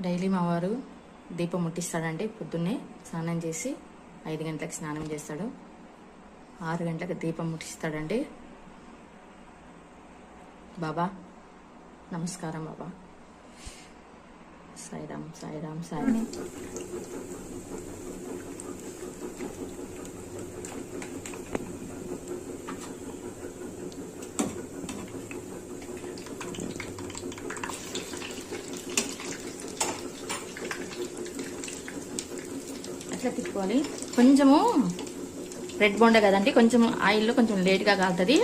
Daily మా వారు దీపం ముట్టిస్తాడండి. పొద్దున్నే స్నానం చేసి 5 గంటలకు స్నానం చేస్తాడు, 6 గంటలకు దీపం ముట్టిస్తాడండి. బాబా నమస్కారం. బాబా సాయిరామ్ సాయిరామ్ సాయిరామ్. అట్లా తిప్పుకోవాలి. కొంచెము రెడ్ బొండ కదండి, కొంచెం ఆయిల్లో కొంచెం లేట్గా కాలుతుంది.